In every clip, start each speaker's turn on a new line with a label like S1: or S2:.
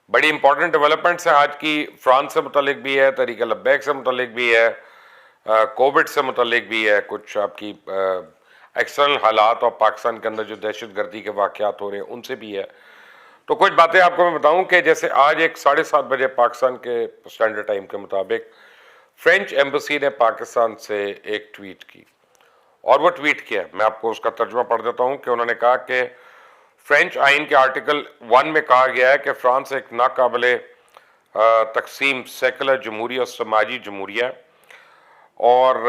S1: बड़ी important developments है आज की, फ्रांस से मुतलिक भी है, तहरीक लब्बैक से मुतलिक भी है, कोविड से मुतलिक भी है, कुछ आपकी एक्सटर्नल हालात और पाकिस्तान के अंदर जो दहशत गर्दी के वाक़यात हो रहे हैं उनसे भी है। तो कुछ बातें आपको मैं बताऊं कि जैसे आज एक 7:30 बजे पाकिस्तान के स्टैंडर्ड टाइम के मुताबिक फ्रेंच एम्बेसी ने पाकिस्तान से एक ट्वीट की, और वो ट्वीट किया, मैं आपको उसका तर्जुमा पढ़ देता हूं कि उन्होंने कहा कि फ्रेंच आइन के आर्टिकल 1 में कहा गया है कि फ्रांस एक नाकाबिले तकसीम सेकुलर जमहूरिया और समाजी जमहूरिया है, और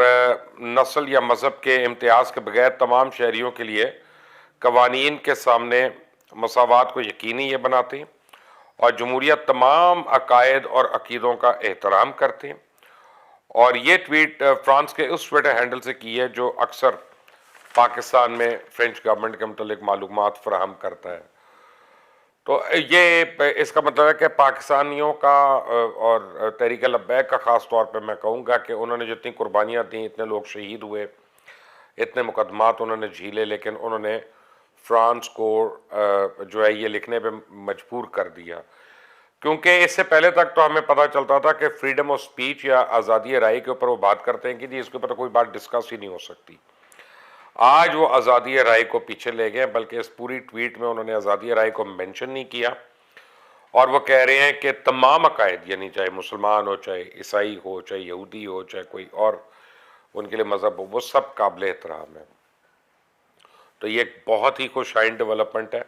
S1: नस्ल या मज़हब के इम्तियाज़ के बगैर तमाम शहरियों के लिए कवानीन के सामने मसावात को यकीनी ये बनाती हैं, और जमहूरियत तमाम अकायद और अकीदों का एहतराम करती हैं। और ये ट्वीट फ्रांस के उस ट्विटर हैंडल से की है जो अक्सर पाकिस्तान में फ्रेंच गवर्नमेंट के मुतल्लिक मालूमात फराहम करता है। तो ये इसका मतलब है कि पाकिस्तानियों का और तहरीक लब्बैक का ख़ास तौर पे मैं कहूँगा कि उन्होंने जितनी कुर्बानियाँ दी, इतने लोग शहीद हुए, इतने मुकदमात उन्होंने झीले, लेकिन उन्होंने फ्रांस को जो है ये लिखने पे मजबूर कर दिया, क्योंकि इससे पहले तक तो हमें पता चलता था कि फ्रीडम ऑफ स्पीच या आज़ादी राय के ऊपर वो बात करते हैं कि जी इसके ऊपर तो कोई बात डिस्कस ही नहीं हो सकती। आज वो आज़ादी राय को पीछे ले गए, बल्कि इस पूरी ट्वीट में उन्होंने आज़ादी राय को मेंशन नहीं किया, और वो कह रहे हैं कि तमाम अकायद, यानी चाहे मुसलमान हो, चाहे ईसाई हो, चाहे यहूदी हो, चाहे कोई और उनके लिए मज़हब हो, वो सब काबिल एहतराम है। तो ये एक बहुत ही खुशहाइन डेवलपमेंट है।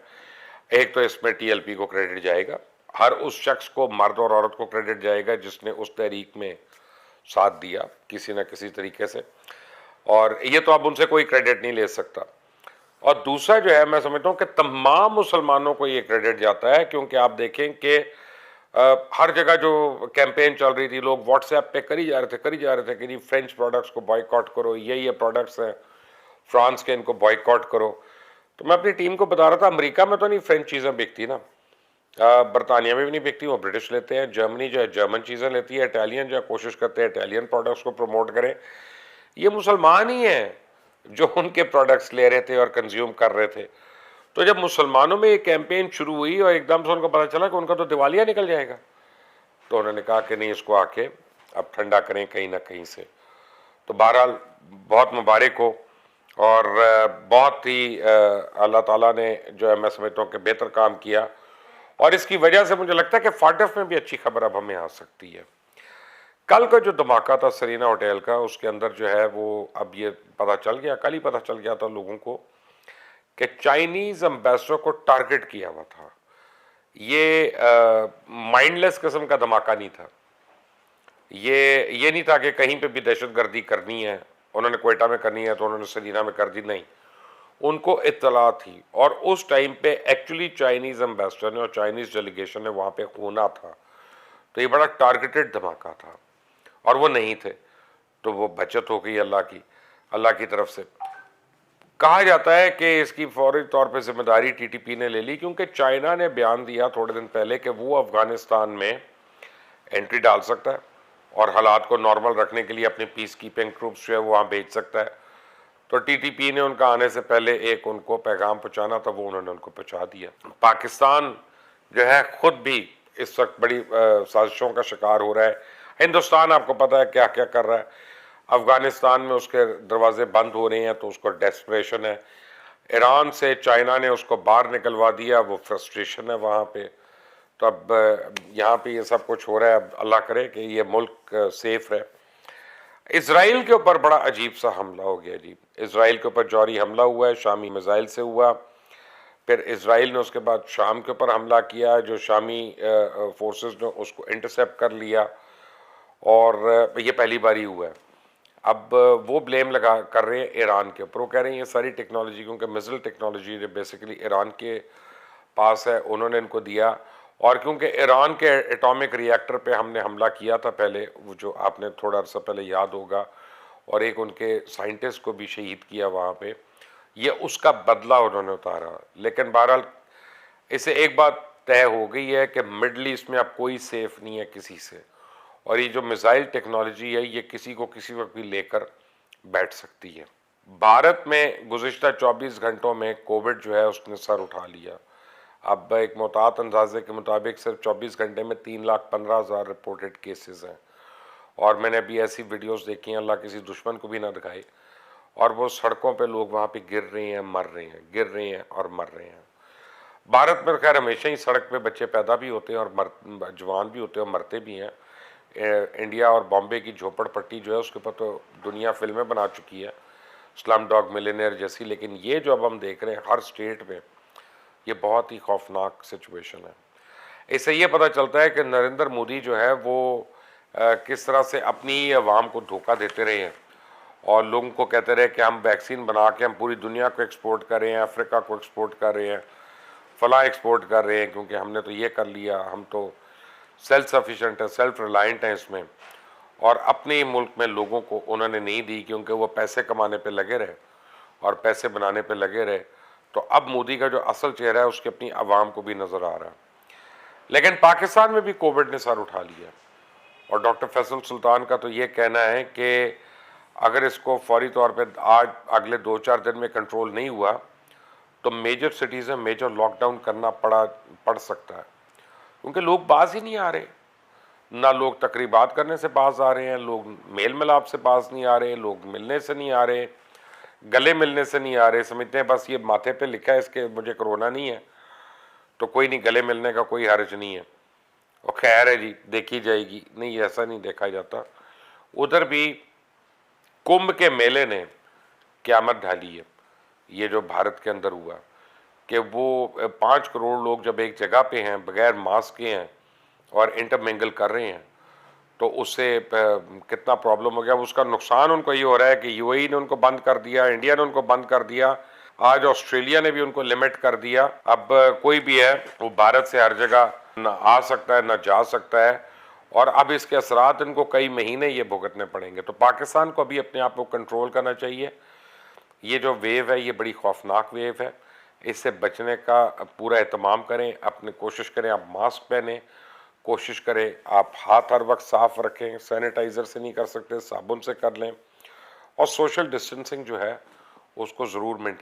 S1: एक तो इसमें टीएलपी को क्रेडिट जाएगा, हर उस शख्स को, मर्द और औरत को क्रेडिट जाएगा जिसने उस तहरीक में साथ दिया किसी न किसी तरीके से, और ये तो अब उनसे कोई क्रेडिट नहीं ले सकता। और दूसरा जो है, मैं समझता हूँ कि तमाम मुसलमानों को ये क्रेडिट जाता है, क्योंकि आप देखें कि हर जगह जो कैंपेन चल रही थी, लोग व्हाट्सएप पे करी जा रहे थे कि जी फ्रेंच प्रोडक्ट्स को बॉयकॉट करो, ये प्रोडक्ट्स हैं फ्रांस के, इनको बॉयकॉट करो। तो मैं अपनी टीम को बता रहा था, अमेरिका में तो नहीं फ्रेंच चीज़ें बिकती ना, बरतानिया में भी नहीं बिकती, वो ब्रिटिश लेते हैं। जर्मनी जो है जर्मन चीज़ें लेती है, इटालियन जो है कोशिश करते हैं इटालियन प्रोडक्ट्स को प्रमोट करें। ये मुसलमान ही हैं जो उनके प्रोडक्ट्स ले रहे थे और कंज्यूम कर रहे थे। तो जब मुसलमानों में ये कैंपेन शुरू हुई और एकदम से उनको पता चला कि उनका तो दिवालिया निकल जाएगा, तो उन्होंने कहा कि नहीं, इसको आके अब ठंडा करें कहीं ना कहीं से। तो बहरहाल बहुत मुबारक हो, और बहुत ही अल्लाह ताला ने जो है, मैं समझता हूँ कि बेहतर काम किया, और इसकी वजह से मुझे लगता है कि फाटफ में भी अच्छी खबर अब हमें आ सकती है। कल का जो धमाका था सरीना होटल का, उसके अंदर जो है वो अब ये पता चल गया, कल ही पता चल गया था लोगों को कि चाइनीज एम्बेसडर को टारगेट किया हुआ था। ये माइंडलेस किस्म का धमाका नहीं था, ये नहीं था कि कहीं पे भी दहशतगर्दी करनी है, उन्होंने क्वेटा में करनी है तो उन्होंने सरीना में कर दी, नहीं, उनको इत्तला थी, और उस टाइम पे एक्चुअली चाइनीज एम्बेसडर ने और चाइनीज डेलीगेशन ने वहाँ पे होना था। तो ये बड़ा टारगेटेड धमाका था, और वो नहीं थे, तो वो बचत हो गई अल्लाह की तरफ से। कहा जाता है कि इसकी फौरी तौर पे जिम्मेदारी टीटीपी ने ले ली, क्योंकि चाइना ने बयान दिया थोड़े दिन पहले कि वो अफगानिस्तान में एंट्री डाल सकता है और हालात को नॉर्मल रखने के लिए अपने पीस कीपिंग ट्रूप्स जो है वो वहाँ भेज सकता है। तो टीटीपी ने उनका आने से पहले एक उनको पैगाम पहुँचाना था, वो उन्होंने उनको पहुँचा दिया। पाकिस्तान जो है खुद भी इस वक्त बड़ी साजिशों का शिकार हो रहा है। हिंदुस्तान आपको पता है क्या क्या कर रहा है, अफगानिस्तान में उसके दरवाजे बंद हो रहे हैं तो उसको डेस्परेशन है। ईरान से चाइना ने उसको बाहर निकलवा दिया, वो फ्रस्ट्रेशन है वहाँ पे। तो अब यहाँ पे ये सब कुछ हो रहा है, अब अल्लाह करे कि ये मुल्क सेफ रहे। इसराइल के ऊपर बड़ा अजीब सा हमला हो गया जी, इसराइल के ऊपर जौहरी हमला हुआ है, शामी मिसाइल से हुआ। फिर इसराइल ने उसके बाद शाम के ऊपर हमला किया, जो शामी फोर्सेस ने उसको इंटरसेप्ट कर लिया, और ये पहली बार ही हुआ है। अब वो ब्लेम लगा कर रहे हैं ईरान के ऊपर, वो कह रहे हैं ये सारी टेक्नोलॉजी, क्योंकि मिसाइल टेक्नोलॉजी जो बेसिकली ईरान के पास है, उन्होंने इनको दिया। और क्योंकि ईरान के एटॉमिक रिएक्टर पे हमने हमला किया था पहले, वो जो आपने थोड़ा अर्सा पहले याद होगा, और एक उनके साइंटिस्ट को भी शहीद किया वहाँ पे, ये उसका बदला उन्होंने उतारा। लेकिन बहरहाल इससे एक बात तय हो गई है कि मिडल ईस्ट में अब कोई सेफ नहीं है किसी से, और ये जो मिसाइल टेक्नोलॉजी है ये किसी को किसी वक्त भी लेकर बैठ सकती है। भारत में गुज़िश्ता 24 घंटों में कोविड जो है उसने सर उठा लिया। अब एक मोहतात अंदाजे के मुताबिक सिर्फ 24 घंटे में 3,15,000 रिपोर्टेड केसेस हैं। और मैंने अभी ऐसी वीडियोस देखी हैं, अल्लाह किसी दुश्मन को भी ना दिखाए, और वो सड़कों पे लोग वहाँ पे गिर रहे हैं, मर रहे हैं, गिर रहे हैं और मर रहे हैं। भारत में खैर हमेशा ही सड़क पे बच्चे पैदा भी होते हैं और जवान भी होते हैं और मरते भी हैं। इंडिया और बॉम्बे की झोपड़पट्टी जो है उसके ऊपर तो दुनिया फिल्में बना चुकी है, स्लम डॉग मिलियनेयर जैसी। लेकिन ये जो अब हम देख रहे हैं हर स्टेट में, ये बहुत ही खौफनाक सिचुएशन है। इससे ये पता चलता है कि नरेंद्र मोदी जो है वो किस तरह से अपनी आवाम को धोखा देते रहे हैं और लोगों को कहते रहे कि हम वैक्सीन बना के हम पूरी दुनिया को एक्सपोर्ट कर रहे हैं, अफ्रीका को एक्सपोर्ट कर रहे हैं, फला एक्सपोर्ट कर रहे हैं, क्योंकि हमने तो ये कर लिया, हम तो सेल्फ सफिशेंट है, सेल्फ रिलायंट है इसमें। और अपने मुल्क में लोगों को उन्होंने नहीं दी, क्योंकि वो पैसे कमाने पे लगे रहे और पैसे बनाने पे लगे रहे। तो अब मोदी का जो असल चेहरा है उसके अपनी आवाम को भी नज़र आ रहा है। लेकिन पाकिस्तान में भी कोविड ने सर उठा लिया, और डॉक्टर फैसल सुल्तान का तो ये कहना है कि अगर इसको फौरी तौर पे आज अगले 2-4 दिन में कंट्रोल नहीं हुआ तो मेजर सिटीज़ में मेजर लॉकडाउन करना पड़ सकता है, क्योंकि लोग बाज ही नहीं आ रहे। ना लोग तकरीबात करने से बाज आ रहे हैं, लोग मेल मिलाप से बाज नहीं आ रहे, लोग मिलने से नहीं आ रहे, गले मिलने से नहीं आ रहे। समझते हैं बस ये माथे पे लिखा है इसके मुझे कोरोना नहीं है तो कोई नहीं, गले मिलने का कोई हर्ज नहीं है और खैर है जी, देखी जाएगी। नहीं, ऐसा नहीं देखा जाता। उधर भी कुंभ के मेले ने क़यामत ढाली है। ये जो भारत के अंदर हुआ कि वो 5 करोड़ लोग जब एक जगह पे हैं, बगैर मास्क के हैं और इंटरमिंगल कर रहे हैं, तो उससे कितना प्रॉब्लम हो गया। उसका नुकसान उनको ये हो रहा है कि यूएई ने उनको बंद कर दिया, इंडिया ने उनको बंद कर दिया, आज ऑस्ट्रेलिया ने भी उनको लिमिट कर दिया। अब कोई भी है वो भारत से हर जगह ना आ सकता है ना जा सकता है, और अब इसके असरात इनको कई महीने ये भुगतने पड़ेंगे। तो पाकिस्तान को अभी अपने आप को कंट्रोल करना चाहिए। ये जो वेव है ये बड़ी खौफनाक वेव है, इससे बचने का पूरा एहतमाम करें, अपने कोशिश करें आप मास्क पहने, कोशिश करें आप हाथ हर वक्त साफ रखें, सैनिटाइज़र से नहीं कर सकते साबुन से कर लें, और सोशल डिस्टेंसिंग जो है उसको ज़रूर मेंटेन